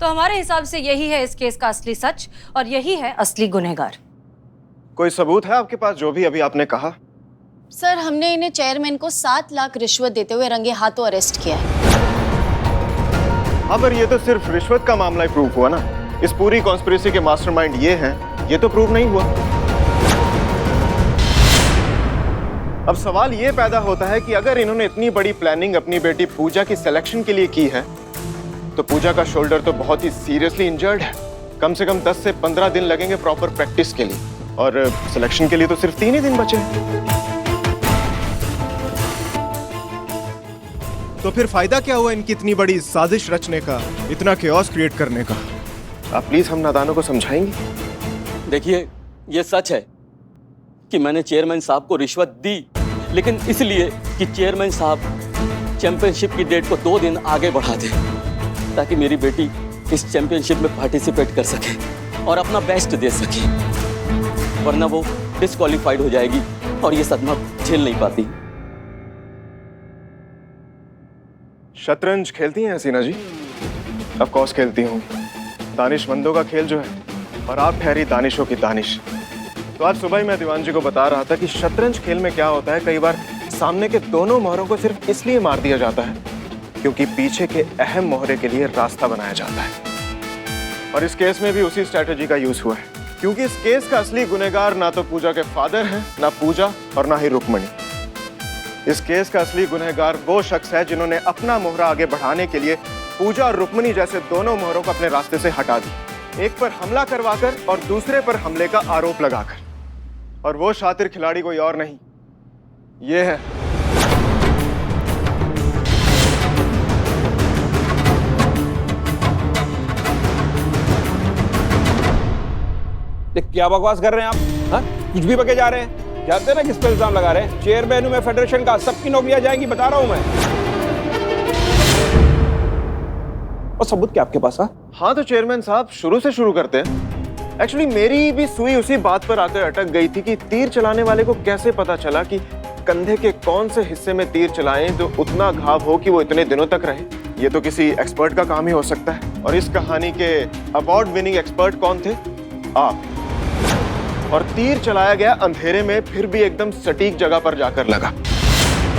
तो हमारे हिसाब से यही है इस केस का असली सच और यही है असली गुनहगार। कोई सबूत है आपके पास जो भी अभी आपने कहा? सर, हमने इन्हें चेयरमैन को 7 लाख रिश्वत देते हुए रंगे हाथों अरेस्ट किया है। हाँ, पर ये तो सिर्फ रिश्वत का मामला ही प्रूफ हुआ ना। इस पूरी कॉन्स्पिरेसी के मास्टरमाइंड ये हैं, ये तो प्रूव नहीं हुआ। अब सवाल ये पैदा होता है कि अगर इन्होंने इतनी बड़ी प्लानिंग अपनी बेटी पूजा की सिलेक्शन के लिए की है, तो पूजा का शोल्डर तो बहुत ही सीरियसली इंजर्ड है। कम से कम 10 से 15 दिन लगेंगे प्रॉपर प्रैक्टिस के लिए, और सिलेक्शन के लिए तो सिर्फ 3 ही दिन बचे। तो फिर फायदा क्या हुआ इनकी इतनी बड़ी साजिश रचने का, इतना केओस क्रिएट करने का? आप प्लीज हम नादानों को समझाएंगे? देखिए, ये सच है कि मैंने चेयरमैन साहब को रिश्वत दी, लेकिन इसलिए कि चेयरमैन साहब चैंपियनशिप की डेट को 2 दिन आगे बढ़ा दे, ताकि मेरी बेटी इस चैंपियनशिप में पार्टिसिपेट कर सके और अपना बेस्ट दे सके, वरना वो डिस्क्वालीफाइड हो जाएगी और ये सदमा झेल नहीं पाती। शतरंज खेलती हैं हसीना जी? ऑफ कोर्स खेलती हूँ। दानिशमंदों का खेल जो है, और आप ठहरी दानिशों की दानिश। तो आज सुबह ही मैं दीवान जी को बता रहा था कि शतरंज खेल में क्या होता है, कई बार सामने के दोनों मोहरों को सिर्फ इसलिए मार दिया जाता है क्योंकि पीछे के अहम मोहरे के लिए रास्ता बनाया जाता है। और इस केस में भी उसी स्ट्रैटेजी का यूज हुआ है, क्योंकि इस केस का असली गुनहगार ना तो पूजा के फादर हैं, ना पूजा और ना ही रुक्मणी। इस केस का असली गुनहगार वो शख्स है जिन्होंने अपना मोहरा आगे बढ़ाने के लिए पूजा और रुक्मणी जैसे दोनों मोहरों को अपने रास्ते से हटा दी, एक पर हमला करवाकर और दूसरे पर हमले का आरोप लगाकर। और वो शातिर खिलाड़ी कोई और नहीं, ये है क्या बकवास कर रहे हैं आप? हाँ, कुछ भी बके जा रहे हैं। जानते हैं ना किस पर इल्जाम लगा रहे हैं? चेयरमैन में फेडरेशन का, सबकी नौकरियां जाएंगी, बता रहा हूं मैं। और सबूत क्या आपके पास? हाँ, तो चेयरमैन साहब शुरू से शुरू करते हैं। एक्चुअली मेरी भी सुई उसी बात पर आकर अटक गई थी कि तीर चलाने वाले को कैसे पता चला कि कंधे के कौन से हिस्से में तीर चलाएं जो उतना घाव हो कि वो इतने दिनों तक रहे। ये तो किसी एक्सपर्ट का काम ही हो सकता है। और इस कहानी के अवार्ड विनिंग एक्सपर्ट कौन थे? आप। और तीर चलाया गया अंधेरे में, फिर भी एकदम सटीक जगह पर जाकर लगा।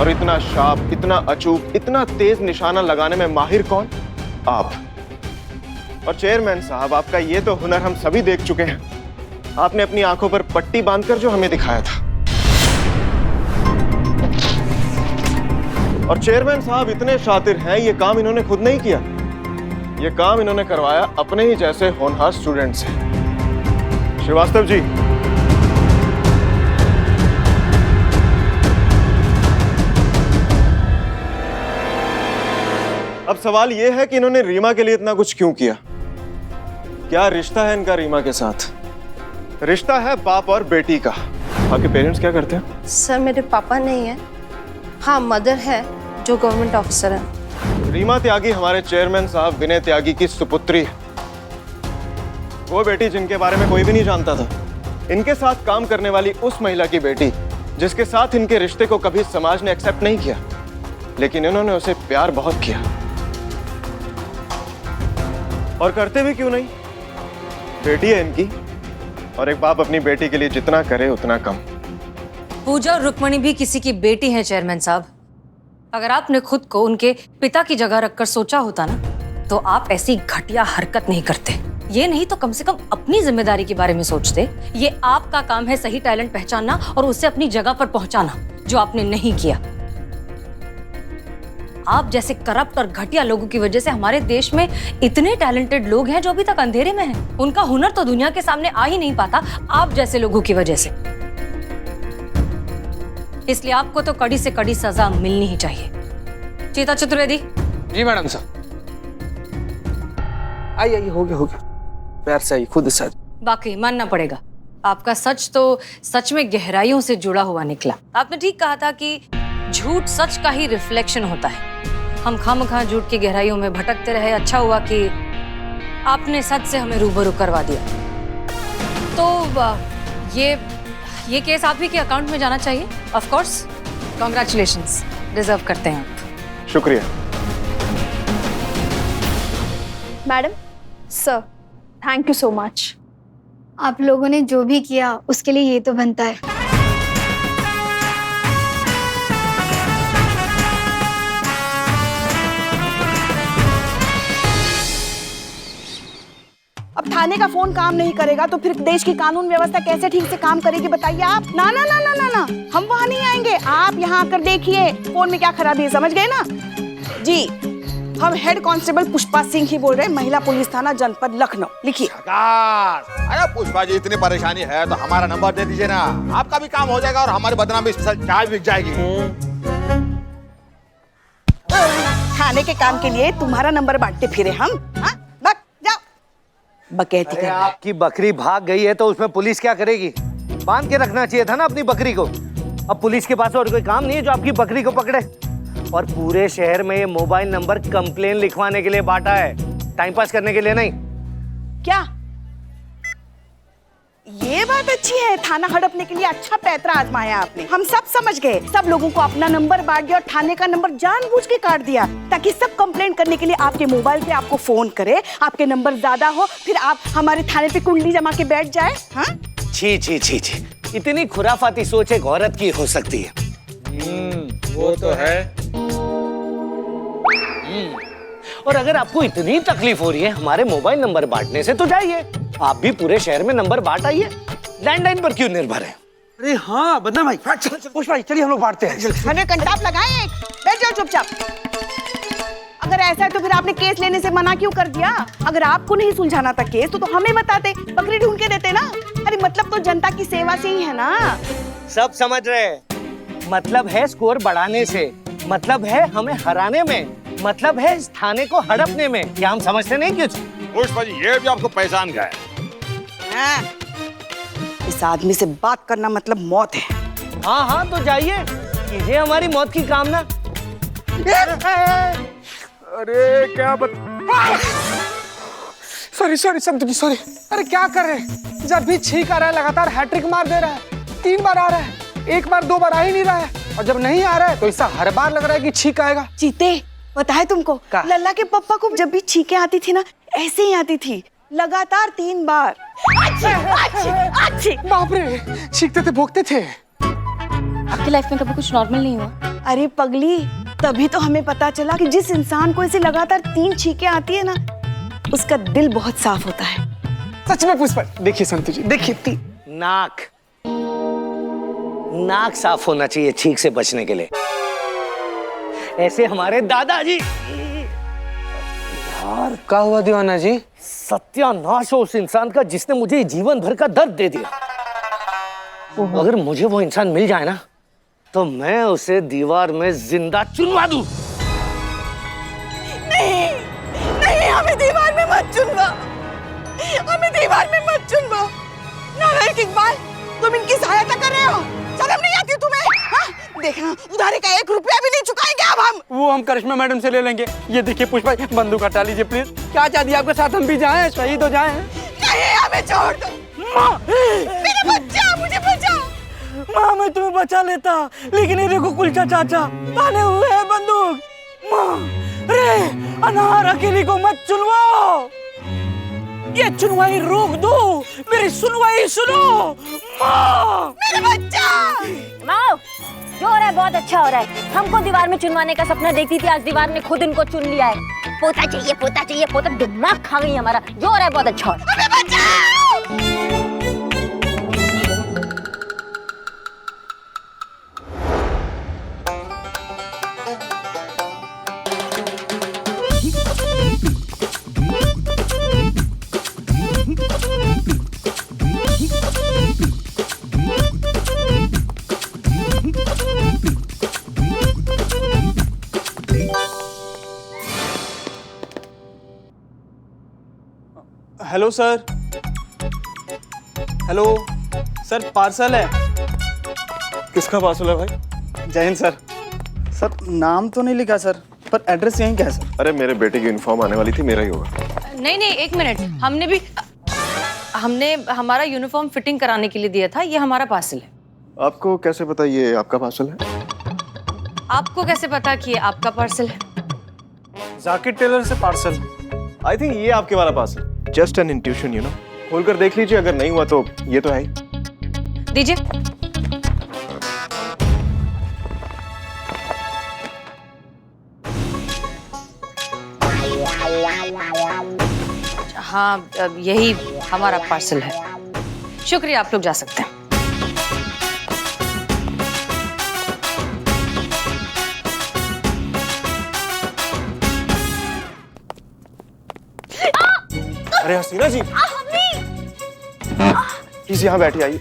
और इतना शार्प, इतना अचूक, इतना तेज निशाना लगाने में माहिर कौन? आप। और चेयरमैन साहब, आपका ये तो हुनर हम सभी देख चुके हैं। आपने अपनी आंखों पर पट्टी बांधकर जो हमें दिखाया था। और चेयरमैन साहब इतने शातिर हैं, ये काम इन्होंने खुद नहीं किया, ये काम इन्होंने करवाया अपने ही जैसे होनहार स्टूडेंट से। श्रीवास्तव जी, अब सवाल यह है कि इन्होंने रीमा के लिए इतना कुछ क्यों किया? क्या रिश्ता है इनका रीमा के साथ? रिश्ता है बाप और बेटी का। आपके पेरेंट्स क्या करते हैं? सर, मेरे पापा नहीं है। हाँ, मदर है जो गवर्नमेंट ऑफिसर है। रीमा त्यागी हमारे चेयरमैन साहब विनय त्यागी की सुपुत्री है। वो बेटी जिनके बारे में कोई भी नहीं जानता था। इनके साथ काम करने वाली उस महिला की बेटी जिसके साथ इनके रिश्ते को कभी समाज ने एक्सेप्ट नहीं किया, लेकिन इन्होंने उसे प्यार बहुत किया। और करते भी क्यों नहीं? बेटी है इनकी, और एक बाप अपनी बेटी के लिए जितना करे उतना कम। पूजा और रुक्मणी भी किसी की बेटी है चेयरमैन साहब। अगर आपने खुद को उनके पिता की जगह रखकर सोचा होता ना, तो आप ऐसी घटिया हरकत नहीं करते। ये नहीं तो कम से कम अपनी जिम्मेदारी के बारे में सोचते। ये आपका काम है सही टैलेंट पहचानना और उसे अपनी जगह पर पहुंचाना, जो आपने नहीं किया। आप जैसे करप्ट और घटिया लोगों की वजह से हमारे देश में इतने टैलेंटेड लोग हैं जो अभी तक अंधेरे में हैं। उनका हुनर तो दुनिया के सामने आ ही नहीं पाता, आप जैसे लोगों की वजह से। इसलिए आपको तो कड़ी से कड़ी सजा मिलनी ही चाहिए। चेता चतुर्वेदी। जी मैडम साहब। आइए, हो गया। प्यार से आइए, खुद से। बाकी मानना पड़ेगा, आपका सच तो सच में गहराइयों से जुड़ा हुआ निकला। आपने ठीक कहा था कि झूठ सच का ही रिफ्लेक्शन होता है। हम खामखा झूठ की गहराइयों में भटकते रहे। अच्छा हुआ कि आपने सच से हमें रूबरू करवा दिया। तो ये केस आप ही के अकाउंट में जाना चाहिए। ऑफ कोर्स, कांग्रेचुलेशंस, डिजर्व करते हैं आप। शुक्रिया। Madam, sir, thank you so much. आप लोगों ने जो भी किया उसके लिए ये तो बनता है। अब थाने का फोन काम नहीं करेगा तो फिर देश की कानून व्यवस्था कैसे ठीक से काम करेगी बताइए आप। ना ना ना ना ना ना, हम वहां नहीं आएंगे, आप यहाँ आकर देखिए फोन में क्या खराबी है, समझ गए ना जी। हम हेड कांस्टेबल पुष्पा सिंह ही बोल रहे हैं, महिला पुलिस थाना जनपद लखनऊ। लिखिए। अरे पुष्पा जी, इतनी परेशानी है तो हमारा नंबर दे दीजिए ना, आपका भी काम हो जाएगा और हमारी बदनामी स्पेशल चाय बिक जाएगी। थाने के काम के लिए तुम्हारा नंबर बांटते फिरे हम। हाँ, बक जाओ। बकैती अरे कर। आपकी बकरी भाग गई है तो उसमें पुलिस क्या करेगी? बांध के रखना चाहिए था ना अपनी बकरी को। अब पुलिस के पास और कोई काम नहीं है जो आपकी बकरी को पकड़े। और पूरे शहर में ये मोबाइल नंबर कंप्लेन लिखवाने के लिए बांटा है, टाइम पास करने के लिए नहीं। क्या ये बात अच्छी है, थाना हड़पने के लिए अच्छा पैतरा आजमाया आपने। हम सब समझ गए, सब लोगों को अपना नंबर बांट दिया और थाने का नंबर जानबूझ के काट दिया ताकि सब कंप्लेंट करने के लिए आपके मोबाइल पे आपको फोन करे, आपके नंबर ज्यादा हो, फिर आप हमारे थाने पे कुंडली जमा के बैठ जाए। हाँ? छी छी छी छी, इतनी खुराफाती सोच एक औरत की हो सकती है। वो तो है। और अगर आपको इतनी तकलीफ हो रही है हमारे मोबाइल नंबर बांटने से तो जाइए, आप भी पूरे शहर में नंबर बांट आइए। लैंडलाइन पर क्यों निर्भर है? अरे हाँ बदना भाई, पुष्पा भाई चलिए हम लोग बांटते हैं। मैंने कंटाप लगाए, बैठ जाओ चुपचाप। अगर ऐसा है तो फिर आपने केस लेने से मना क्यों कर दिया? अगर आपको नहीं सुलझाना था केस तो हमें बताते, बकरी ढूंढ के देते ना। अरे मतलब तो जनता की सेवा से ही है ना। सब समझ रहे हैं, मतलब है स्कोर बढ़ाने से, मतलब है हमें हराने में, मतलब है इस थाने को हड़पने में। क्या हम समझते नहीं कुछ? पुष्पा जी, ये भी आपको पहचान गए। हाँ। इस आदमी से बात करना मतलब मौत है। हाँ हाँ तो जाइए, कीजिए हमारी मौत की कामना। अरे क्या सॉरी सॉरी संत जी, सॉरी। अरे क्या कर रहे हैं? जब भी छींक आ रहा है लगातार हैट्रिक मार दे रहा है। 3 बार आ रहा है, 1 बार 2 बार आ ही नहीं रहा है। और जब नहीं आ रहा है तो ऐसा हर बार लग रहा है कि छींक आएगा। चीते, पता है तुमको, लल्ला के पप्पा को जब भी छींकें आती थी ना, ऐसे ही आती थी लगातार 3 बार। बाप रे, छींकते थे, भोंकते थे। आपकी लाइफ में कभी कुछ नॉर्मल नहीं हुआ? अरे पगली, तभी तो हमें पता चला कि जिस इंसान को ऐसे लगातार 3 छींकें आती है ना, उसका दिल बहुत साफ होता है। सच में पुष्पा, देखिए संत जी, देखिए नाक नाक साफ होना चाहिए छींक से बचने के लिए। ऐसे हमारे दादाजी। यार क्या हुआ दीवाना जी? सत्यानाश हो उस इंसान का जिसने मुझे जीवन भर का दर्द दे दिया। अगर मुझे वो इंसान मिल जाए ना तो मैं उसे दीवार में जिंदा चुनवा दूं। नहीं नहीं, हमें दीवार में मत चुनवा, हमें दीवार में मत चुनवा। नालायक इकबाल, तुम इनकी सहायता कर रहे हो, शर्म नहीं आती तुम्हें? हाँ? देखना, उधारी का 1 रुपया भी नहीं चुकाएंगे अब हम। वो हम करिश्मा मैडम से ले लेंगे। ये देखिए पुष्पा, बंदूक हटा लीजिए प्लीज। क्या चाहती है आपके साथ हम भी जाएं, शहीद हो जाएं? नहीं, हमें छोड़ दो। माँ, मेरे बच्चा, मुझे बचाओ। माँ मैं तुम्हें बचा लेता, लेकिन ये देखो कुलचा चाचा ताने हुए हैं बंदूक। माँ, रे अनार अकेली को मत चुनवाओ, ये चुनवाई रोक दो, मेरी सुनवाई सुनो। माँ, मेरे बच्चा। माँ, जो हो रहा है बहुत अच्छा हो रहा है। हमको दीवार में चुनवाने का सपना देखती थी, आज दीवार ने खुद इनको चुन लिया है। पोता चाहिए, पोता चाहिए, पोता। दिमाग खा गई हमारा। जो हो रहा है बहुत अच्छा हो रहा है। हमें बचाओ। Hello sir, hello sir, parcel है। किसका पार्सल है भाई? जय हिंद सर। सर नाम तो नहीं लिखा सर, पर एड्रेस यहीं क्या है सर? अरे मेरे बेटे की यूनिफॉर्म आने वाली थी, मेरा ही होगा। नहीं नहीं, 1 मिनट। हमने हमारा यूनिफॉर्म फिटिंग कराने के लिए दिया था। ये हमारा पार्सल है। आपको कैसे पता ये आपका पार्सल है? आपको कैसे पता कि ये आपका पार्सल है? जाकिर टेलर से पार्सल। आई थिंक ये आपके वाला पास है। Just an intuition, you know. खोल कर देख लीजिए, अगर नहीं हुआ तो ये तो है ही। दीजिए। हाँ, यही हमारा पार्सल है। शुक्रिया, आप लोग जा सकते हैं। अरे हसीना जी, प्लीज यहाँ बैठिए, आइए।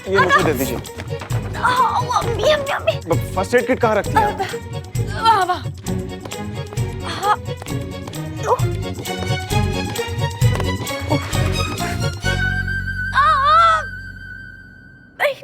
ये मुझे दे दीजिए। फर्स्ट एड किट कहाँ रखती हैं? नहीं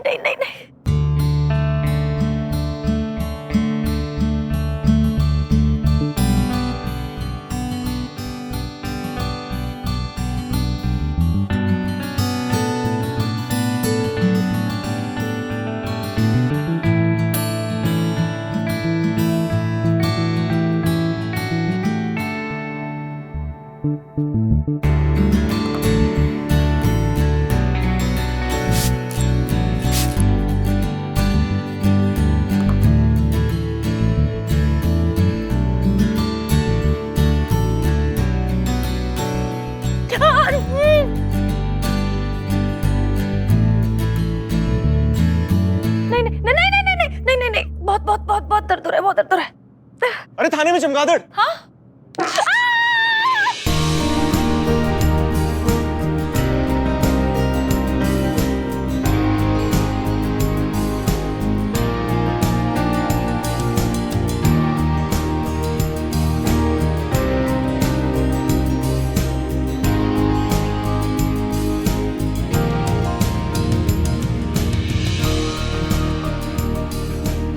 नहीं नहीं। बहुत दर्द हो रहा है, बहुत दर्द हो रहा है। अरे थाने में चमगादड़। हाँ?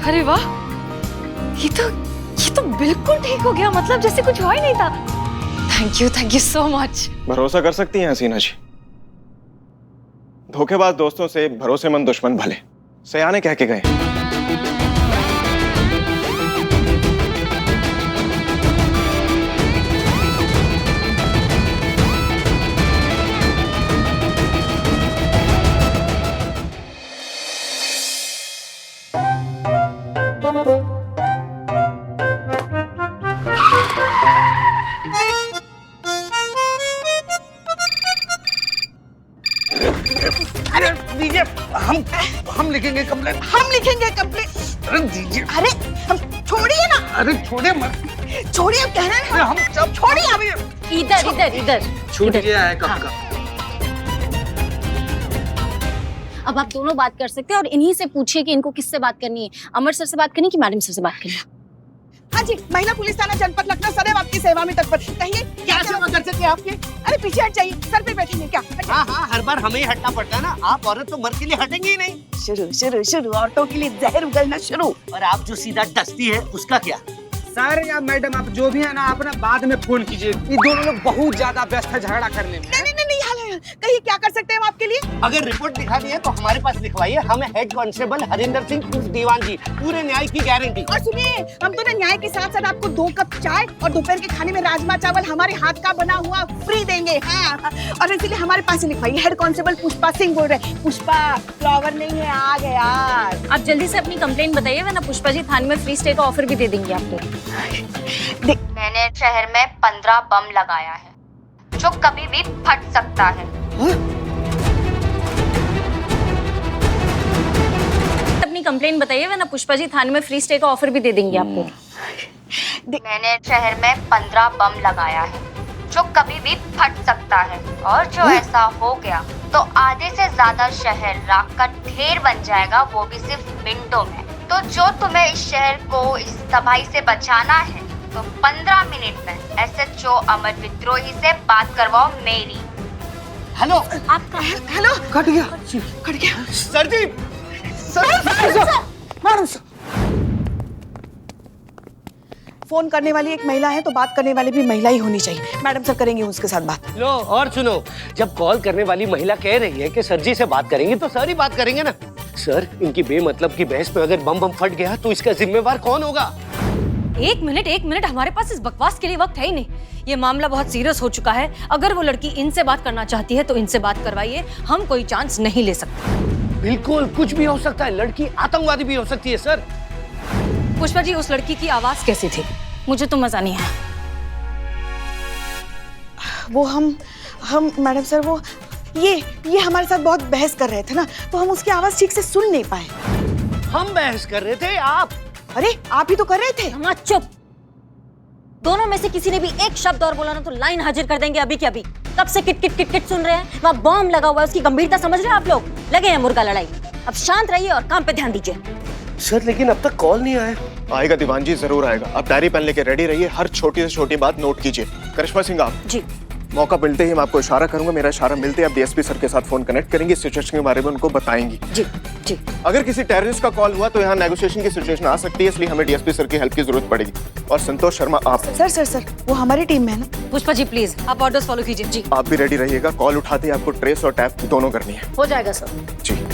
अरे वाह, ये तो बिल्कुल ठीक हो गया, मतलब जैसे कुछ हुआ ही नहीं था। Thank you so much. भरोसा कर सकती हैं हसीना जी, धोखेबाज दोस्तों से भरोसेमंद दुश्मन भले, सयाने कह के गए। अरे दीजिए, हम लिखेंगे कंप्लेन। हम लिखेंगे कंप्लेन। अरे दीजिए। अरे हम छोड़िए ना। अरे छोड़िए मत। छोड़िए, हम कह रहे हैं। हम सब छोड़िए आप। इधर इधर इधर छूट गया है कब का। अब आप दोनों बात कर सकते हैं और इन्हीं से पूछिए कि इनको किससे बात करनी है, अमर सर से बात करनी है कि मैडम सर से बात करनी है। हाँ जी, महिला पुलिस थाना जनपद लखनऊ सदैव आपकी सेवा में तत्पर। कहिए क्या सेवा कर सकते हैं आपकी? अरे पीछे हट जाइए, सर पे बैठेंगे क्या? हाँ हाँ, हर बार हमें ही हटना पड़ता है ना। आप औरत तो मर्द के लिए हटेंगी ही नहीं। शुरू शुरू शुरू, औरतों के लिए जहर उगलना शुरू। और आप जो सीधा डसती है उसका क्या? सर या मैडम, आप जो भी है ना, आप ना बाद में फोन कीजिए। ये दोनों लोग बहुत ज्यादा व्यस्त है झगड़ा करने में। नहीं, कहिए क्या कर सकते हैं हम आपके लिए? अगर रिपोर्ट दिखानी है तो हमारे पास लिखवाइए। हमें हेड कांस्टेबल हरिंदर सिंह उर्फ दीवान जी, पूरे न्याय की गारंटी। और सुनिए, हम तो ना न्याय के साथ साथ आपको 2 कप चाय और दोपहर के खाने में राजमा चावल हमारे हाथ का बना हुआ फ्री देंगे। हाँ, और इसीलिए हमारे पास ही लिखवाइए। हेड कांस्टेबल पुष्पा सिंह बोल रहे हैं। पुष्पा फ्लावर नहीं है, आ गया। आप जल्दी से अपनी कंप्लेंट बताइए, वरना पुष्पा जी थाने में फ्री स्टे का ऑफर भी दे देंगे आपको। मैंने शहर में 15 बम लगाया है जो कभी भी फट सकता है। अपनी कंप्लेंट बताइए, वरना पुष्पा जी थाने में फ्री स्टे का ऑफर भी दे देंगे आपको। मैंने शहर में 15 बम लगाया है जो कभी भी फट सकता है, और जो ऐसा हो गया तो आधे से ज्यादा शहर राख का ढेर बन जाएगा, वो भी सिर्फ मिनटों में। तो जो तुम्हें इस शहर को इस तबाही से बचाना है तो 15 मिनट में SHO अमर विद्रोही से बात करवाओ मेरी। हेलो, आपका हेलो, कट गया। सर जी। मैडम सर, फोन करने वाली एक महिला है तो बात करने वाली भी महिला ही होनी चाहिए। मैडम सर करेंगे उसके साथ बात। लो और सुनो, जब कॉल करने वाली महिला कह रही है कि सर जी से बात करेंगे तो सर ही बात करेंगे ना। सर, इनकी बेमतलब की बहस में अगर बम फट गया तो इसका जिम्मेवार कौन होगा? एक मिनट, हमारे पास इस बकवास के लिए वक्त है ही नहीं। ये मामला बहुत सीरियस हो चुका है। अगर वो लड़की इनसे बात करना चाहती है तो इनसे बात करवाइए, हम कोई चांस नहीं ले सकते। बिल्कुल कुछ भी हो सकता है, लड़की आतंकवादी भी हो सकती है सर। पुष्पा जी, उस लड़की की आवाज कैसी थी? मुझे तो मजा नहीं आया। वो हम मैडम सर, वो ये हमारे साथ बहुत बहस कर रहे थे ना, तो हम उसकी आवाज ठीक से सुन नहीं पाए। हम बहस कर रहे थे, आप? अरे आप ही तो कर रहे थे। हाँ, चुप। दोनों में से किसी ने भी एक शब्द और बोला ना तो लाइन हाजिर कर देंगे अभी के अभी। कब से किट किट किट किट सुन रहे हैं, वहाँ बॉम्ब लगा हुआ है, उसकी गंभीरता समझ रहे हैं आप लोग? लगे हैं मुर्गा लड़ाई। अब शांत रहिए और काम पे ध्यान दीजिए। सर लेकिन अब तक कॉल नहीं आया। आएगा दीवान जी, जरूर आएगा। आप डायरी पेन लेके रेडी रहिए, हर छोटी से छोटी बात नोट कीजिए। करिश्मा सिंह, आप जी। मौका मिलते ही मैं आपको इशारा करूंगा, मेरा इशारा मिलते ही आप डीएसपी सर के साथ फोन कनेक्ट करेंगे, सिचुएशन के बारे में उनको बताएंगी। जी जी। अगर किसी टेररिस्ट का कॉल हुआ तो यहाँ नेगोशिएशन की सिचुएशन आ सकती है, इसलिए हमें डीएसपी सर की हेल्प की जरूरत पड़ेगी। और संतोष शर्मा, आप सर वो हमारी टीम में है ना। पुष्पा जी प्लीज आप ऑर्डर्स फॉलो कीजिए। जी। आप भी रेडी रहिएगा, कॉल उठाते ही आपको ट्रेस और टैप दोनों करनी है। हो जाएगा सर। जी।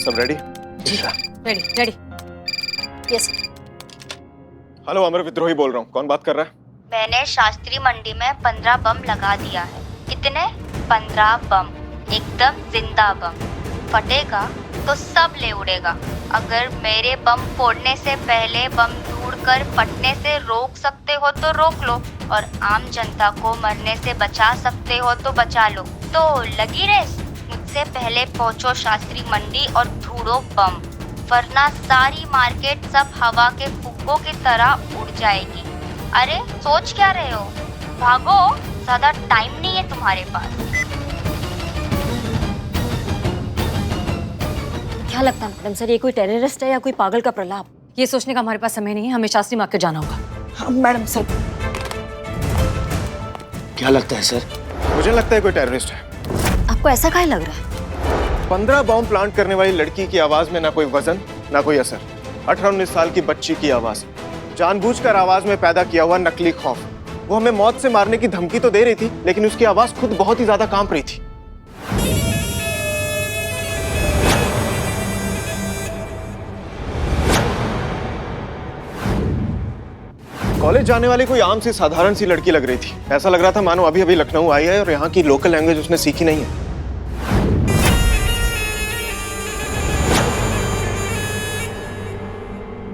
सब ready? Ready ready. Yes. Hello, Amar Vidrohi बोल रहा हूँ। कौन बात कर रहा है? मैंने शास्त्री मंडी में 15 बम लगा दिया है। कितने? 15 बम, एकदम जिंदा बम। फटेगा तो सब ले उड़ेगा। अगर मेरे बम फोड़ने से पहले बम ढूंढकर फटने से रोक सकते हो तो रोक लो, और आम जनता को मरने से बचा सकते हो तो बचा लो। तो लगी रेस, मुझसे पहले पहुंचो शास्त्री मंडी और ढूंढो बम, वरना सारी मार्केट सब हवा के फुग्गों की तरह उड़ जाएगी। अरे सोच क्या रहे हो, भागो, ज्यादा टाइम नहीं है तुम्हारे पास। क्या लगता है मैडम सर, ये कोई टेररिस्ट है या कोई पागल का प्रलाप? ये सोचने का हमारे पास समय नहीं है, हमें शास्त्री मार्ग के जाना होगा। हाँ, मैडम सर। क्या लगता है सर? मुझे लगता है कोई टेररिस्ट है। आपको ऐसा काहे लग रहा है? 15 बॉम्ब प्लांट करने वाली लड़की की आवाज में ना कोई वजन ना कोई असर। 18-19 साल की बच्ची की आवाज, जानबूझकर आवाज में पैदा किया हुआ नकली खौफ। वो हमें मौत से मारने की धमकी तो दे रही थी, लेकिन उसकी आवाज खुद बहुत ही ज्यादा कांप रही थी। कॉलेज जाने वाली कोई आम सी साधारण सी लड़की लग रही थी। ऐसा लग रहा था मानो अभी अभी लखनऊ आई है और यहाँ की लोकल लैंग्वेज उसने सीखी नहीं है।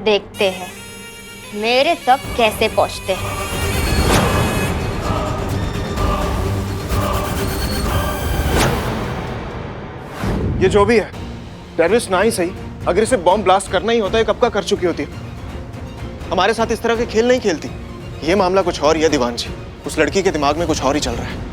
देखते हैं मेरे तक कैसे पहुंचते हैं। ये जो भी है, टेररिस्ट ना ही सही, अगर इसे बॉम्ब ब्लास्ट करना ही होता है कब का कर चुकी होती है। हमारे साथ इस तरह के खेल नहीं खेलती। ये मामला कुछ और ही है दीवान जी, उस लड़की के दिमाग में कुछ और ही चल रहा है।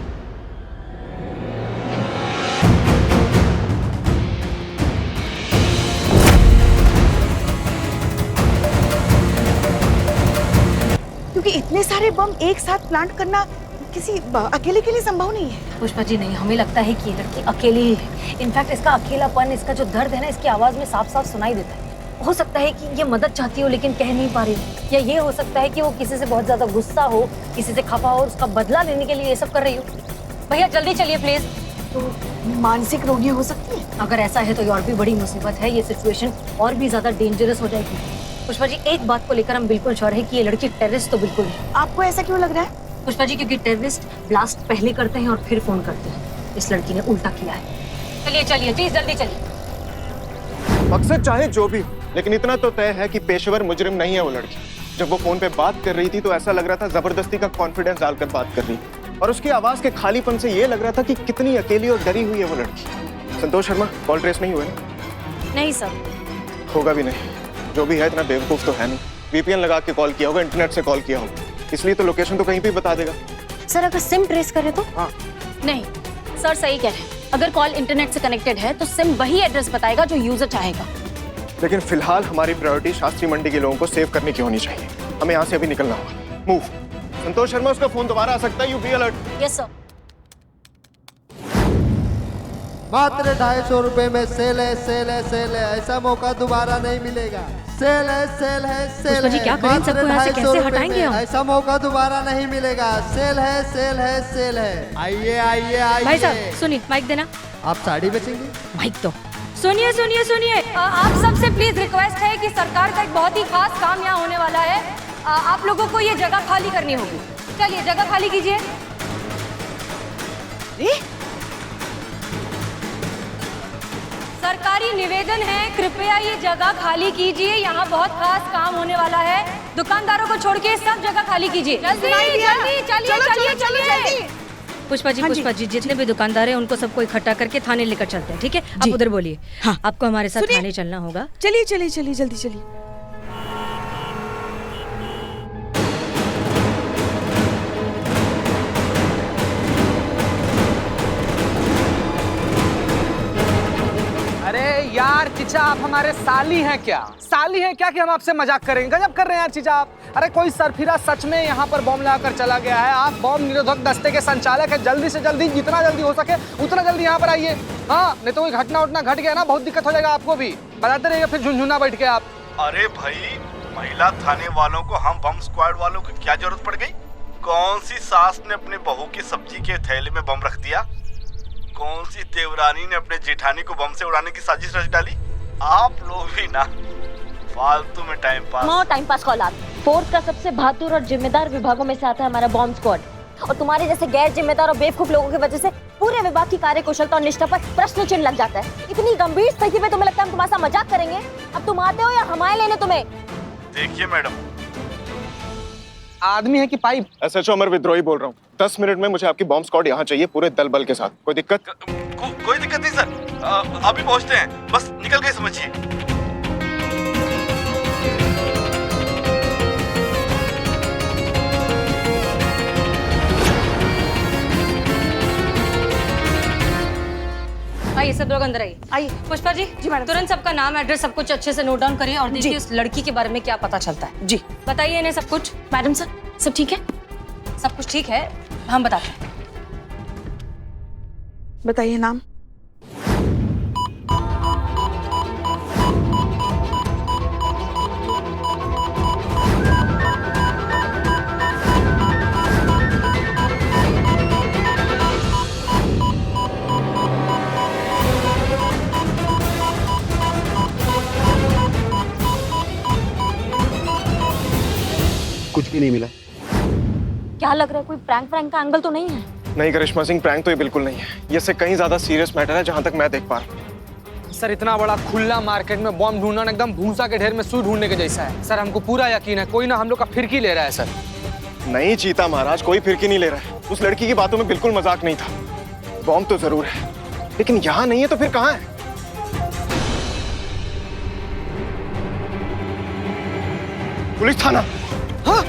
क्योंकि इतने सारे बम एक साथ प्लांट करना किसी अकेले के लिए संभव नहीं है। पुष्पा जी नहीं, हमें लगता है कि ये लड़की अकेली ही है। इनफैक्ट इसका अकेलापन, इसका जो दर्द है ना, इसकी आवाज में साफ साफ सुनाई देता है। हो सकता है कि ये मदद चाहती हो लेकिन कह नहीं पा रही हो, या ये हो सकता है कि वो किसी से बहुत ज्यादा गुस्सा हो, किसी से खफा हो और उसका बदला लेने के लिए ये सब कर रही हो। भैया जल्दी चलिए प्लीज। तो मानसिक रोगी हो सकती है। अगर ऐसा है तो ये और भी बड़ी मुसीबत है, ये सिचुएशन और भी ज्यादा डेंजरस हो जाएगी। पुष्पा जी एक बात को लेकर हम बिल्कुल श्योर है कि ये लड़की टेररिस्ट तो बिल्कुल है। आपको ऐसा क्यों लग रहा है? पुष्पा जी क्योंकि टेररिस्ट ब्लास्ट पहले करते हैं और फिर फोन करते हैं। इस लड़की ने उल्टा किया है। चलिए चलिए प्लीज जल्दी चलिए। मकसद चाहे जो भी हो, लेकिन इतना तो तय है कि पेशेवर मुजरिम नहीं है वो लड़की। जब वो फोन पे बात कर रही थी तो ऐसा लग रहा था जबरदस्ती का कॉन्फिडेंस डालकर बात कर रही, और उसकी आवाज के खालीपन से ये लग रहा था कि कितनी अकेली और डरी हुई है वो लड़की। संतोष शर्मा, कॉल ट्रेस नहीं हुए ना? नहीं सर। होगा भी नहीं, जो भी है इतना बेवकूफ तो है नहीं। वीपीएन लगा के कॉल किया होगा, इंटरनेट से कॉल किया होगा, इसलिए तो लोकेशन तो कहीं भी बता देगा। सर अगर सिम ट्रेस करे तो? हाँ। नहीं सर, सही कह रहे हैं। अगर कॉल इंटरनेट से कनेक्टेड है तो सिम वही एड्रेस बताएगा जो यूजर चाहेगा। लेकिन फिलहाल हमारी प्रायोरिटी शास्त्री मंडी के लोगों को सेव करने की होनी चाहिए। हमें यहाँ से अभी निकलना होगा। मूव। संतोष शर्मा, उसका फोन दोबारा आ सकता है, you be alert. Yes sir. मात्र 250 रुपए में सेल है, सेल है, सेल है। ऐसा मौका दोबारा नहीं मिलेगा। सेल है, सेल है, सेल पुष्पा जी, है। क्या करें? मात्र सबको यहाँ से 250 कैसे रुपए हटाएंगे में। हम? ऐसा मौका दोबारा नहीं मिलेगा। सेल है, सेल है, सेल है। आइए, आइए, आइए। भाई साहब सुनिए, माइक देना। आप साड़ी बेचेंगे? माइक दो। सुनिए सुनिए सुनिए, आप सबसे प्लीज रिक्वेस्ट है कि सरकार का एक बहुत ही खास काम यहाँ होने वाला है। आप लोगों को ये जगह खाली करनी होगी। चलिए जगह खाली कीजिए। सरकारी निवेदन है, कृपया ये जगह खाली कीजिए। यहाँ बहुत खास काम होने वाला है। दुकानदारों को छोड़ के सब जगह खाली कीजिए। जल्दी जल्दी, चलिए चलिए चलिए। पुष्पा जी, जितने भी दुकानदार हैं उनको सबको इकट्ठा करके थाने लेकर चलते हैं, ठीक है? आप उधर बोलिए। हाँ, आपको हमारे साथ थाने चलना होगा। चलिए चलिए चलिए, जल्दी चलिए। अरे यार चीचा, आप हमारे साली हैं क्या? साली हैं क्या कि हम आपसे मजाक करेंगे? गजब कर रहे हैं यार चीचा आप। अरे कोई सरफिरा सच में यहाँ पर बॉम्ब लगाकर चला गया है। आप बॉम्ब निरोधक दस्ते के संचालक हैं। जल्दी से जल्दी, जितना जल्दी हो सके उतना जल्दी यहाँ पर आइए। हाँ, नहीं तो कोई घटना उठना घट गया ना, बहुत दिक्कत हो जाएगा आपको भी। बताते रहिए फिर झुनझुना बैठ के आप। अरे भाई, महिला थाने वालों को हम बम स्क्वाड वालों की क्या जरूरत पड़ गई? कौन सी सास ने अपने बहू की सब्जी के थैले में बम रख दिया? कौन सी देवरानी ने अपने जेठानी को बम से उड़ाने की साजिश रच डाली? आप लोग भी ना फालतू में time pass. No time pass call. Force का सबसे बहादुर और जिम्मेदार विभागों में से आता है हमारा बॉम्ब स्क्वाड, और तुम्हारे जैसे गैर जिम्मेदार और बेवकूफ लोगों की वजह से पूरे विभाग की कार्यकुशलता और निष्ठा पर प्रश्न चिन्ह लग जाता है। इतनी गंभीर स्थिति में तुम्हें लगता है हम तुम्हारे साथ मजाक करेंगे? अब तुम आते हो या हम आए लेने तुम्हें? देखिए मैडम, आदमी है कि पाइप? SHO अमर विद्रोही बोल रहा हूँ। 10 मिनट में मुझे आपकी बॉम्ब स्क्वाड यहाँ चाहिए, पूरे दल बल के साथ। कोई दिक्कत? कोई दिक्कत नहीं सर, अभी पहुँचते हैं, बस निकल गए समझिए। आइए सब लोग अंदर आइए। आइए। पुष्पा जी, तुरंत सबका नाम, एड्रेस सब कुछ अच्छे से नोट डाउन करिए और देखिए उस लड़की के बारे में क्या पता चलता है। जी बताइए इन्हें सब कुछ। मैडम सर, सब ठीक है? सब कुछ ठीक है, हम बताते हैं। बताइए नाम। कुछ भी नहीं मिला। क्या लग रहा है, कोई प्रैंक का एंगल तो नहीं है? नहीं करिश्मा सिंह, प्रैंक तो ये बिल्कुल नहीं है। ये इससे कहीं ज्यादा सीरियस मैटर है जहां तक मैं देख पा रहा हूँ। सर, इतना बड़ा खुला मार्केट में बॉम्ब ढूंढना एकदम भूसा के ढेर में सुई ढूंढने के जैसा है। सर, हमको पूरा यकीन है कोई ना हम लोग का फिरकी ले रहा है। सर नहीं चीता महाराज, कोई फिरकी नहीं ले रहा है। उस लड़की की बातों में बिल्कुल मजाक नहीं था। बॉम्ब तो जरूर है, लेकिन यहाँ नहीं है तो फिर कहाँ है? पुलिस थाना। हाँ?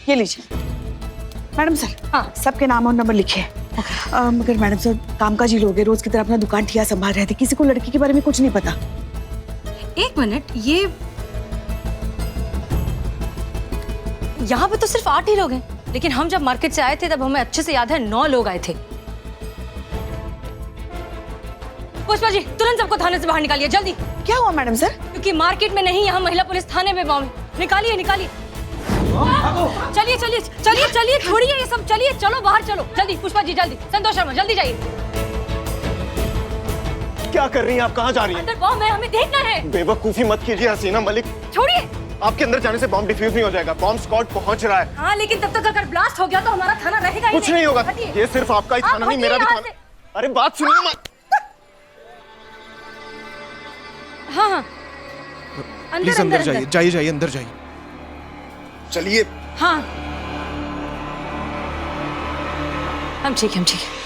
ये लीजिए मैडम सर। हाँ, सबके नाम और नंबर लिखे। मगर मैडम सर, कामकाजी लोग हैं, रोज की तरह अपना दुकान ठिया संभाल रहे थे, किसी को लड़की के बारे में कुछ नहीं पता। एक मिनट, ये यहाँ पे तो सिर्फ 8 ही लोग हैं, लेकिन हम जब मार्केट से आए थे तब हमें अच्छे से याद है 9 लोग आए थे। पुष्पा जी, तुरंत सबको थाने से बाहर निकालिए, जल्दी। क्या हुआ मैडम सर? क्योंकि मार्केट में नहीं, यहाँ महिला पुलिस थाने में बॉम्ब। निकालिए निकालिए। चलिए चलिए चलिए चलिए, छोड़िए ये सब, चलिए चलो बाहर चलो जल्दी। पुष्पा जी जल्दी, संतोष शर्मा जल्दी जाइए। क्या कर रही हैं आप? कहाँ जा रही हैं? अंदर बॉम्ब है, हमें देखना है। बेवकूफी मत कीजिए हसीना मलिक। छोड़िए। आपके अंदर जाने से बॉम्ब डिफ्यूज नहीं हो जाएगा। बॉम्ब स्क्वाड पहुंच रहा है। हाँ, लेकिन तब तक अगर ब्लास्ट हो गया तो हमारा थाना रहेगा ही कुछ नहीं होगा। ये सिर्फ आपका ही थाना नहीं, मेरा भी थाना। अरे बात सुनिए मत। हाँ हाँ, प्लीज अंदर जाइए, जाइए जाइए, अंदर जाइए। चलिए। हाँ, हम ठीक है, हम ठीक है।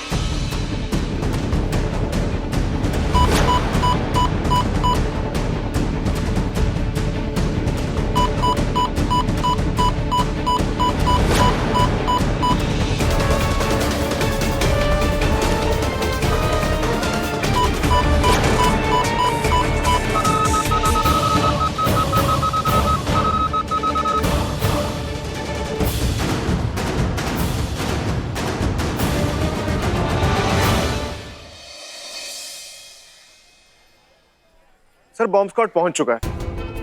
सर बॉम्ब स्क्वाड पहुंच चुका है,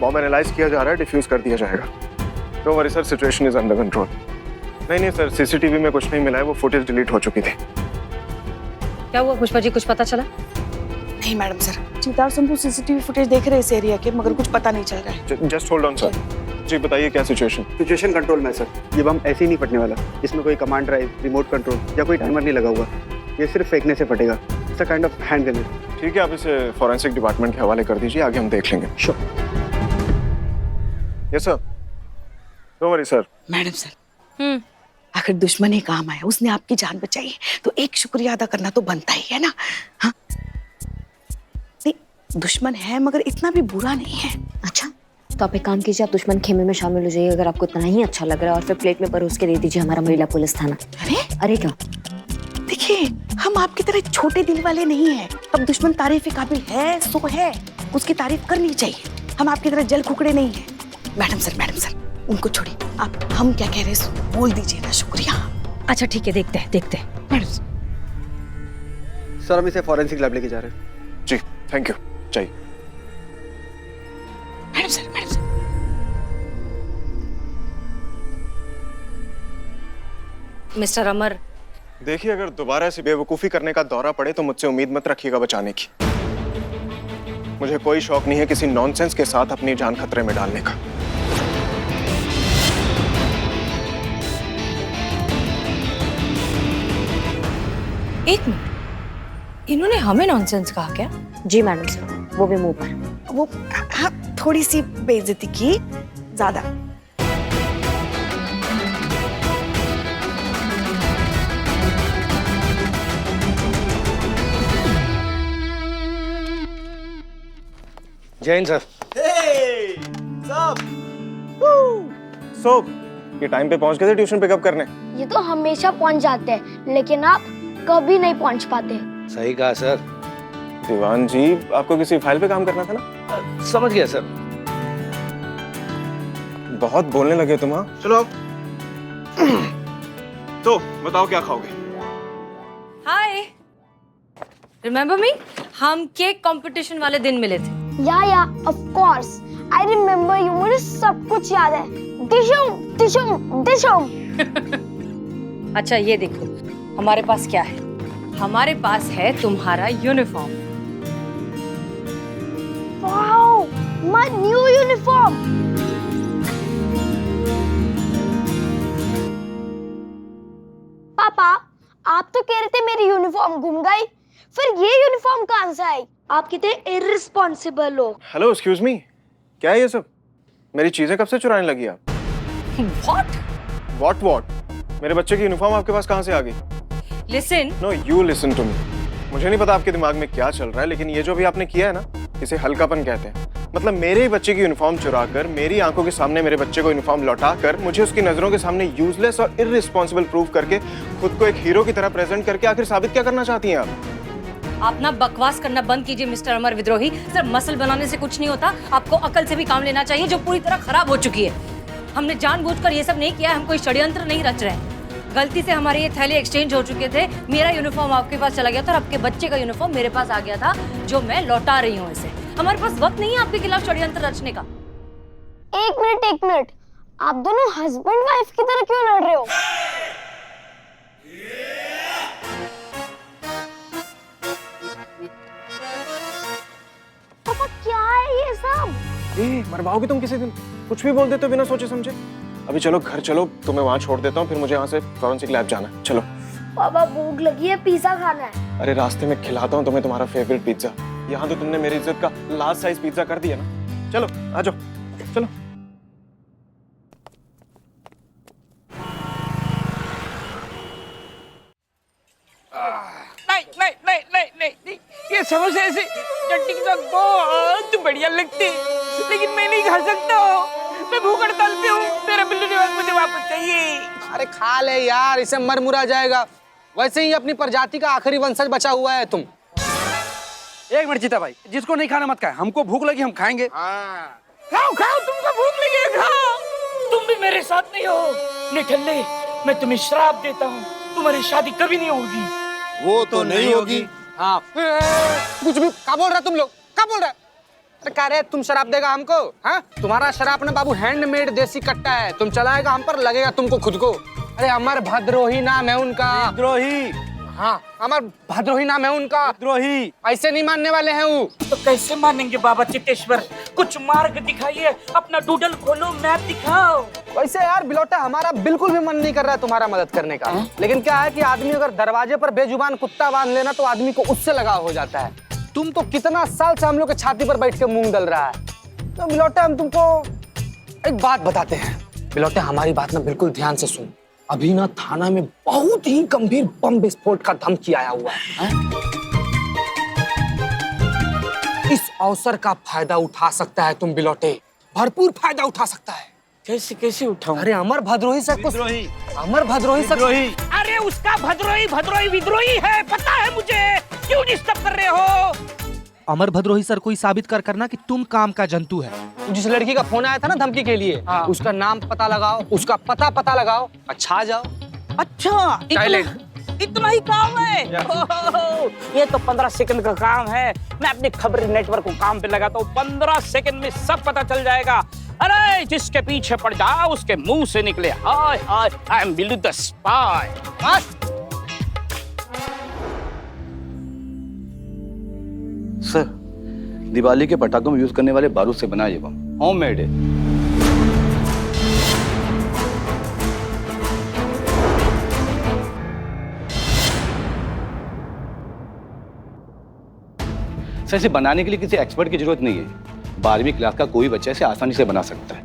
बॉम्ब एनालाइज किया जा रहा है, डिफ्यूज कर दिया जाएगा। Don't worry sir, situation is under control. नहीं सर, सीसीटीवी में कुछ नहीं मिला है, वो फुटेज डिलीट हो चुकी थी। क्या हुआ पुष्पा जी, कुछ पता चला? नहीं madam sir, Chitar Shambhu CCTV footage देख रहे हैं इस एरिया के, मगर कुछ पता नहीं चल रहा है। Just hold on sir. जी बताइए क्या सिचुएशन? सिचुएशन कंट्रोल में सर। ये बम ऐसे ही नहीं फटने वाला, इसमें कोई कमांड ड्राइव, रिमोट कंट्रोल या कोई टाइमर नहीं लगा हुआ। ये सिर्फ फेंकने से फटेगा। It's a kind of hand grenade. ठीक है, आप इसे फॉरेंसिक डिपार्टमेंट के हवाले कर दीजिए, आगे हम देख लेंगे। Sure. Yes sir. Don't worry sir. Madam sir, अगर दुश्मन ही काम आया, उसने आपकी जान बचाई है, तो एक शुक्रिया अदा करना तो बनता ही है ना। हाँ, नहीं दुश्मन है मगर इतना भी बुरा नहीं है। अच्छा, तो आप एक काम कीजिए, आप दुश्मन खेमे में शामिल हो जाइए अगर आपको इतना ही अच्छा लग रहा है, और फिर प्लेट में परोस के दे दीजिए हमारा महिला पुलिस थाना। अरे क्या? देखिए, हम आपकी तरह छोटे दिल वाले नहीं हैं। अब दुश्मन तारीफ के काबिल है सो है, उसकी तारीफ करनी चाहिए। हम आपकी तरह जल कुकड़े नहीं हैं। मैडम सर, उनको छोड़िए, आप हम क्या कह रहे हैं बोल दीजिए ना। शुक्रिया। अच्छा ठीक है, देखते हैं। मैडम सर, हम इसे फॉरेंसिक लैब लेके जा रहे हैं। जी थैंक यू। चाहिए मैडम सर। मिस्टर अमर, देखिए, अगर दोबारा ऐसी बेवकूफ़ी करने का दौरा पड़े तो मुझसे उम्मीद मत रखिएगा बचाने की। मुझे कोई शौक नहीं है किसी नॉनसेंस के साथ अपनी जान खतरे में डालने का। एक मिनट, इन्होंने हमें नॉनसेंस कहा क्या? जी मैडम सर, वो भी मुंह पर। वो हाँ, थोड़ी सी बेइज्जती की, ज्यादा। जैन सर। सो ये टाइम पे पहुंच गए थे ट्यूशन पिकअप करने? ये तो हमेशा पहुंच जाते हैं, लेकिन आप कभी नहीं पहुंच पाते। सही कहा सर। दीवान जी, आपको किसी फाइल पे काम करना था ना? समझ गया सर। बहुत बोलने लगे तुम। हाँ चलो आओ। तो बताओ क्या खाओगे? हाय, रिमेम्बर मी? हम केक कंपटीशन वाले दिन मिले थे। या of course, I remember you. मुझे सब कुछ याद है। डिशुम। अच्छा ये देखो, हमारे पास क्या है? हमारे पास है तुम्हारा uniform. Wow, my new uniform. पापा, आप तो कह रहे थे मेरी यूनिफॉर्म गुम गई, फिर ये यूनिफॉर्म कहां से आई? आप कितने इररिस्पॉन्सिबल हो। हेलो, एक्सक्यूज मी, क्या है ये सब? मेरी चीजें कब से चुराने लगी आप? What? मेरे बच्चे की यूनिफॉर्म आपके पास कहां से आ गई? Listen. No, you listen to me. मुझे नहीं पता आपके दिमाग में क्या चल रहा है, लेकिन ये जो भी आपने किया है ना, इसे हल्कापन कहते हैं। मतलब मेरे ही बच्चे की यूनिफॉर्म चुरा कर, मेरी आंखों के सामने मेरे बच्चे को यूनिफॉर्म लौटा कर, मुझे उसकी नजरों के सामने यूजलेस और इररिस्पॉन्सिबल प्रूव करके, खुद को एक हीरो की तरह प्रेजेंट करके आखिर साबित क्या करना चाहती हैं आप? आप ना बकवास करना बंद कीजिए मिस्टर अमर विद्रोही। सिर्फ मसल बनाने से कुछ नहीं होता, आपको अकल से भी काम लेना चाहिए, जो पूरी तरह खराब हो चुकी है। हमने जानबूझकर ये सब नहीं किया, हम कोई षड्यंत्र नहीं रच रहे हैं। गलती से हमारे ये थैले एक्सचेंज हो चुके थे। मेरा यूनिफॉर्म आपके पास चला गया था और आपके बच्चे का यूनिफॉर्म मेरे पास आ गया था, जो मैं लौटा रही हूँ इसे। हमारे पास वक्त नहीं है आपके खिलाफ षड्यंत्र रचने का। एक मिनट, आप दोनों हस्बैंड वाइफ की तरह क्यों लड़ रहे हो? पापा क्या है ये सब? मरवाओगे तुम किसी दिन, कुछ भी बोल देते हो बिना सोचे समझे। अभी चलो घर चलो, तुम्हें वहां छोड़ देता हूँ, फिर मुझे यहाँ से फॉरेंसिक लैब जाना है। चलो। पापा भूख लगी है, पिज्जा खाना है। अरे रास्ते में खिलाता हूँ तुम्हें तुम्हारा फेवरेट पिज्जा। यहाँ तो तुमने मेरी इज्जत का लार्ज साइज पिज्जा कर दिया ना। चलो आ जाओ, चलो। नहीं, ये समोसे ऐसे चटनी के साथ बहुत बढ़िया लगते, लेकिन मैं नहीं खा सकता हूँ। मैं भूख हड़ताल पे हूँ, मेरा बिल्लू निवास मुझे वापस चाहिए। अरे खा ले यार, इसे मर मुरा जाएगा। वैसे ही अपनी प्रजाति का आखिरी वंशज बचा हुआ है तुम। एक मिनट जीता भाई, जिसको नहीं खाना मत खाए, हमको भूख लगी हम खाएंगे। खाओ, तुमको भूख लगी है, खाओ। तुम भी मेरे साथ नहीं हो निठल्ले, मैं तुम्हें श्राप देता हूँ, तुम्हारी शादी कभी नहीं होगी। वो तो नहीं होगी। हाँ, कुछ भी क्या बोल रहा तुम लोग, क्या बोल रहा? अरे कह रहे तुम शराब देगा हमको? हाँ, तुम्हारा शराब ना बाबू हैंडमेड देसी कट्टा है, तुम चलाएगा हम पर लगेगा तुमको खुद को। अरे अमर भद्रोही नाम है उनका। द्रोही। हाँ, अमर भद्रोही नाम है उनका। द्रोही। ऐसे नहीं मानने वाले हैं वो। तो कैसे मानेंगे बाबा चित्तेश्वर? कुछ मार्ग दिखाइए, अपना डूडल खोलो, मैप दिखाओ। वैसे यार बिलोटा, हमारा बिल्कुल भी मन नहीं कर रहा है तुम्हारा मदद करने का। लेकिन क्या है कि आदमी अगर दरवाजे पर बेजुबान कुत्ता बांध लेना तो आदमी को उससे लगाव हो जाता है। तुम तो कितना साल से हम लोग के छाती पर बैठ के मूंग डल रहा है। तो बिलोटा हम तुमको एक बात बताते हैं। बिलोटा हमारी बात ना बिल्कुल ध्यान से सुन। अभी ना थाना में बहुत ही गंभीर बम विस्फोट का धमकी आया हुआ है। इस अवसर का फायदा उठा सकता है तुम बिलोटे, भरपूर फायदा उठा सकता है। कैसे कैसे उठाऊं? अरे अमर भद्रोही से विद्रोही। अमर भद्रोही से अरे उसका भद्रोही भद्रोही विद्रोही है, पता है मुझे। क्यों डिस्टर्ब कर रहे हो? अमर भद्रोही सर कोई साबित कर करना कि तुम काम का जंतु है। जिस लड़की का फोन आया था ना धमकी के लिए, उसका नाम पता लगाओ, उसका पता लगाओ, अच्छा आ जाओ। अच्छा, इतना ही काम है? ये तो 15 सेकंड का काम है। मैं अपने खबरी नेटवर्क को काम पे लगाता हूँ, 15 सेकंड में सब पता चल जाएगा। अरे जिसके पीछे पड़ जाओ उसके मुंह से निकले hi hi, I am Billu the spy. Sir, Diwali के पटाखों में यूज करने वाले बारूद से बना ये बम होममेड है। सर, इसे बनाने के लिए किसी एक्सपर्ट की जरूरत नहीं है। 12वीं क्लास का कोई बच्चा इसे आसानी से बना सकता है।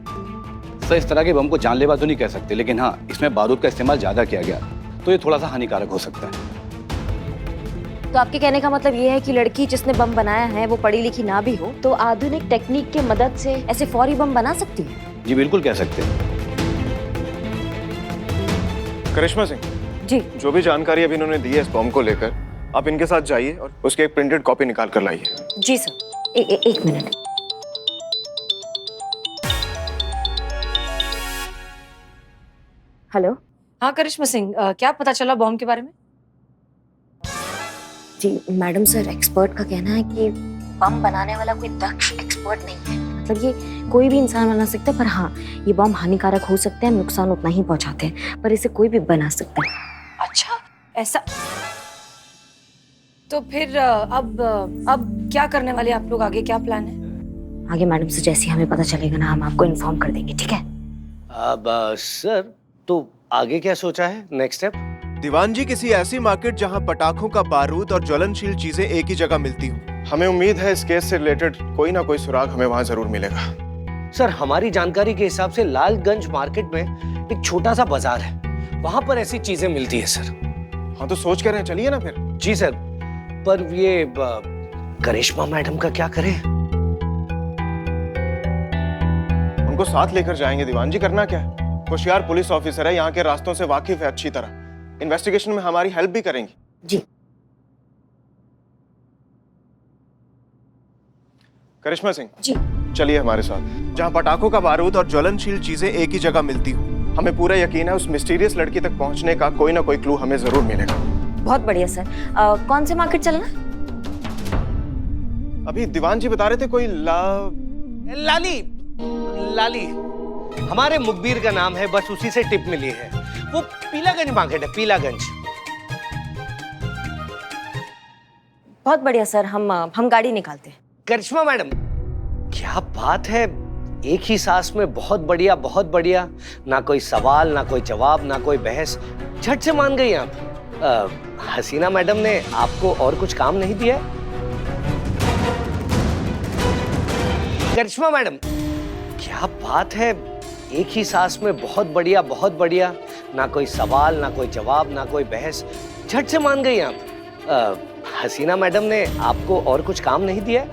सर, इस तरह के बम को जानलेवा तो नहीं कह सकते, लेकिन हाँ, इसमें बारूद का इस्तेमाल ज्यादा किया गया तो ये थोड़ा सा हानिकारक हो सकता है। तो आपके कहने का मतलब ये है कि लड़की जिसने बम बनाया है वो पढ़ी लिखी ना भी हो तो आधुनिक टेक्निक के मदद से ऐसे फौरी बम बना सकती है? जी बिल्कुल कह सकते हैं। करिश्मा सिंह जी, जो भी जानकारी अभी इन्होंने दी है इस बम को लेकर, आप इनके साथ जाइए और उसकी एक प्रिंटेड कॉपी निकाल कर लाइए। जी सर। एक मिनट। हेलो। हाँ करिश्मा सिंह, क्या पता चला बॉम्ब के बारे में? जी मैडम सर, एक्सपर्ट का कहना है कि बम बनाने वाला कोई दक्ष एक्सपर्ट नहीं है। मतलब ये कोई भी इंसान बना सकता है, पर हाँ ये बम हानिकारक हो सकते हैं, नुकसान उतना ही पहुंचाते हैं, पर इसे कोई भी बना सकता है। अच्छा, ऐसा? तो फिर अब क्या करने वाले आप लोग? आगे क्या प्लान है? आगे मैडम से जैसे ही हमें पता चलेगा ना, हम आपको इन्फॉर्म कर देंगे, ठीक है? अब सर, तो आगे क्या सोचा है, नेक्स्ट स्टेप? दीवान जी, किसी ऐसी मार्केट जहां पटाखों का बारूद और ज्वलनशील चीजें एक ही जगह मिलती हो। हमें उम्मीद है इस केस से रिलेटेड कोई ना कोई सुराग हमें वहां जरूर मिलेगा। सर, हमारी जानकारी के हिसाब से लालगंज मार्केट में एक छोटा सा बाजार है, वहां पर ऐसी चीजें मिलती है सर। हाँ तो सोच कर रहे हैं, चलिए ना फिर। जी सर, पर ये करिश्मा मैडम का क्या करें? उनको साथ लेकर जाएंगे दीवान जी, करना क्या है। होशियार पुलिस ऑफिसर है, यहाँ के रास्तों से वाकिफ है अच्छी तरह, इन्वेस्टिगेशन में हमारी हेल्प भी करेंगी। जी। करिश्मा सिंह जी, चलिए हमारे साथ, जहाँ पटाखों का बारूद और ज्वलनशील चीजें एक ही जगह मिलती हो। हमें पूरा यकीन है उस मिस्टीरियस लड़की तक पहुँचने का कोई ना कोई क्लू हमें जरूर मिलेगा। बहुत बढ़िया सर। कौन से मार्केट चलना? अभी दीवान जी बता रहे थे कोई लाली हमारे मुखबिर का नाम है, बस उसी से टिप मिली है। वो पीलागंज मार्केट है, पीलागंज। बहुत बढ़िया सर, हम गाड़ी निकालते हैं। करिश्मा मैडम, क्या बात है, एक ही सांस में बहुत बढ़िया बहुत बढ़िया। ना कोई सवाल, ना कोई जवाब, ना कोई बहस, झट से मान गई आप। हसीना मैडम ने आपको और कुछ काम नहीं दिया? करिश्मा मैडम, क्या बात है, एक ही सांस में बहुत बढ़िया, ना कोई सवाल, ना कोई जवाब, ना कोई बहस, झट से मान गई आप। हसीना मैडम ने आपको और कुछ काम नहीं दिया?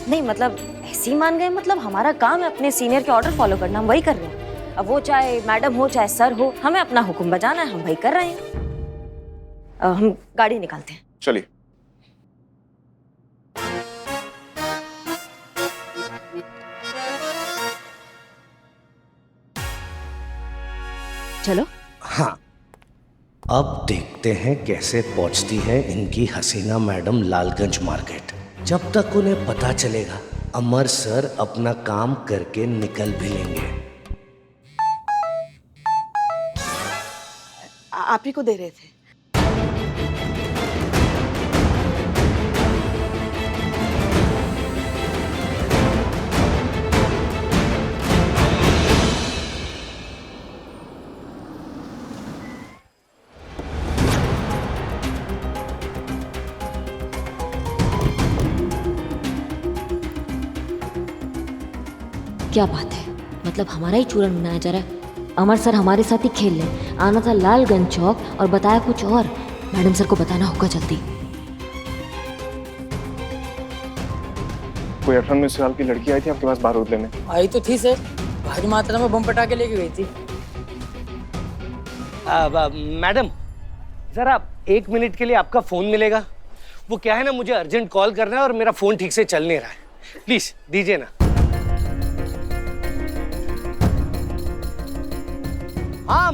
नहीं, मतलब ऐसे ही मान गए, मतलब हमारा काम है अपने सीनियर के ऑर्डर फॉलो करना, हम वही कर रहे हैं। अब वो चाहे मैडम हो चाहे सर हो, हमें अपना हुक्म बजाना है, हम वही कर रहे हैं। हम गाड़ी निकालते हैं। चलिए। चलो। हाँ, अब देखते हैं कैसे पहुंचती है इनकी हसीना मैडम लालगंज मार्केट। जब तक उन्हें पता चलेगा अमर सर अपना काम करके निकल भी लेंगे। आप ही को दे रहे थे। क्या बात है, मतलब हमारा ही चूरन बनाया जा रहा है। अमर सर हमारे साथ ही खेल लें। आना था लालगंज चौक और बताया कुछ और। मैडम सर को बताना होगा जल्दी। कोई अफरन में साल की लड़की आई थी आपके पास बारूद लेने? आई तो थी सर, भारी मात्रा में बम पटाके लेके गई थी। मैडम जरा 1 मिनट के लिए आपका फोन मिलेगा? वो क्या है ना, मुझे अर्जेंट कॉल करना है और मेरा फोन ठीक से चल नहीं रहा है। प्लीज दीजिए ना। हाँ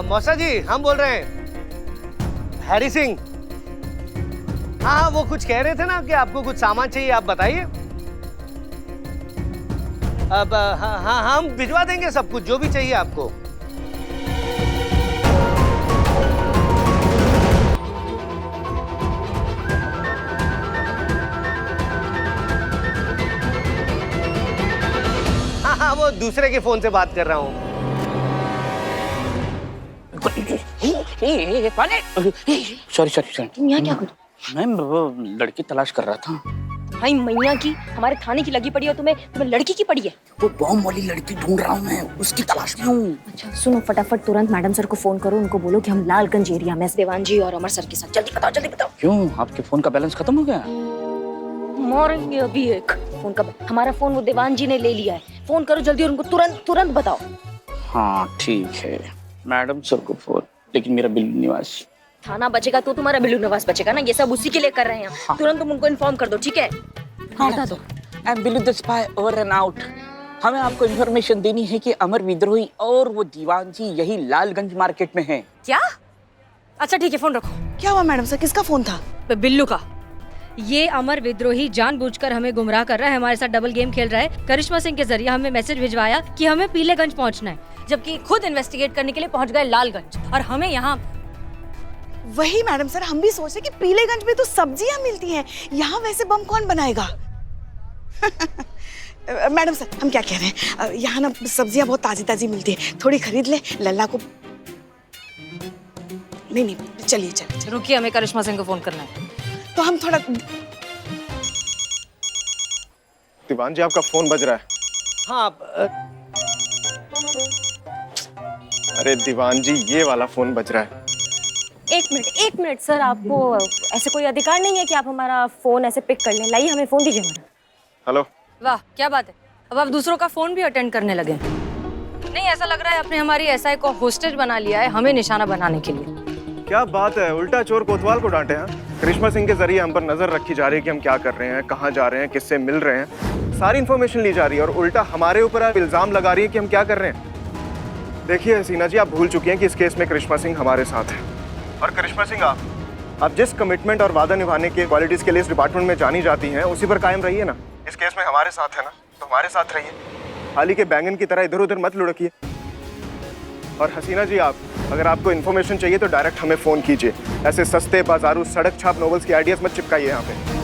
मौसा जी, हम बोल रहे हैं, हैरी सिंह। हाँ वो कुछ कह रहे थे ना कि आपको कुछ सामान चाहिए, आप बताइए। अब हाँ हम भिजवा देंगे सब कुछ जो भी चाहिए आपको। हाँ वो दूसरे के फोन से बात कर रहा हूँ। सॉरी यहाँ क्या करूं? मैं वो लड़की तलाश कर रहा था। भाई मैया की, हमारे थाने की लगी पड़ी है, तुम्हें लड़की की पड़ी है। वो बॉम्ब वाली लड़की ढूंढ रहा हूँ मैं, उसकी तलाश में हूँ। अच्छा सुनो, फटाफट तुरंत मैडम सर को फोन करो, उनको बोलो कि हम लालगंज एरिया में देवान जी और अमर सर के साथ। जल्दी बताओ जल्दी बताओ। क्यों, आपके फोन का बैलेंस खत्म हो गया? मारेंगे अभी एक फोन का। हमारा फोन वो देवान जी ने ले लिया है। फोन करो जल्दी और उनको तुरंत बताओ। हाँ ठीक है, मैडम सर को फोन। लेकिन मेरा बिल्लू निवास थाना बचेगा तो तुम्हारा बिल्लू निवास बचेगा ना, ये सब उसी के लिए कर रहे हैं। हाँ। तुरंत तुम उनको इन्फॉर्म कर दो, ठीक है? हाँ बता दो। And Billu the spy over and out. हमें आपको इन्फॉर्मेशन देनी है कि अमर विद्रोही और वो दीवान जी यही लालगंज मार्केट में हैं। क्या? अच्छा ठीक है, फोन रखो। क्या हुआ मैडम सर, किसका फोन था? बिल्लू का। ये अमर विद्रोही जानबूझकर हमें गुमराह कर रहा है, हमारे साथ डबल गेम खेल रहा है। करिश्मा सिंह के जरिए हमें मैसेज भिजवाया कि हमें पीलेगंज पहुंचना है, जबकि खुद इन्वेस्टिगेट करने के लिए पहुंच गए लालगंज, और हमें यहाँ। वही मैडम सर, हम भी सोच रहे कि पीलेगंज में तो सब्जियां मिलती हैं, यहाँ वैसे बम कौन बनाएगा? मैडम सर हम क्या कह रहे हैं, यहाँ ना सब्जियां बहुत ताजी ताजी मिलती है, थोड़ी खरीद ले लल्ला को। नहीं चलिए। रुकिए, हमें करिश्मा सिंह को फोन करना है। तो हम थोड़ा। दीवान जी आपका फोन बज रहा है। हाँ अरे दीवान जी, ये वाला फोन बज रहा है। एक मिनट सर, आपको ऐसे कोई अधिकार नहीं है कि आप हमारा फोन ऐसे पिक कर लें। लाइए हमें फोन दीजिए हमारा। हेलो। वाह क्या बात है, अब आप दूसरों का फोन भी अटेंड करने लगे। नहीं, ऐसा लग रहा है आपने हमारी एसआई को होस्टेज बना लिया है, हमें निशाना बनाने के लिए। क्या बात है, उल्टा चोर कोतवाल को डांटे हैं। करिश्मा सिंह के जरिए हम पर नजर रखी जा रही है कि हम क्या कर रहे हैं, कहाँ जा रहे हैं, किससे मिल रहे हैं। सारी इन्फॉर्मेशन ली जा रही है और उल्टा हमारे ऊपर आप इल्जाम लगा रही है कि हम क्या कर रहे हैं। देखिए हसीना जी, आप भूल चुकी हैं कि इस केस में करिश्मा सिंह हमारे साथ है। और करिश्मा सिंह, आप जिस कमिटमेंट और वादा निभाने के क्वालिटीज के लिए इस डिपार्टमेंट में जानी जाती हैं, उसी पर कायम रहिए ना। इस केस में हमारे साथ है ना, तो हमारे साथ रहिए। हाली के बैंगन की तरह इधर उधर मत लुढ़किए। और हसीना जी, आप अगर आपको इन्फॉर्मेशन चाहिए तो डायरेक्ट हमें फ़ोन कीजिए। ऐसे सस्ते बाजारू सड़क छाप नॉवेल्स की आइडियाज़ मत चिपकाइए यहाँ पे।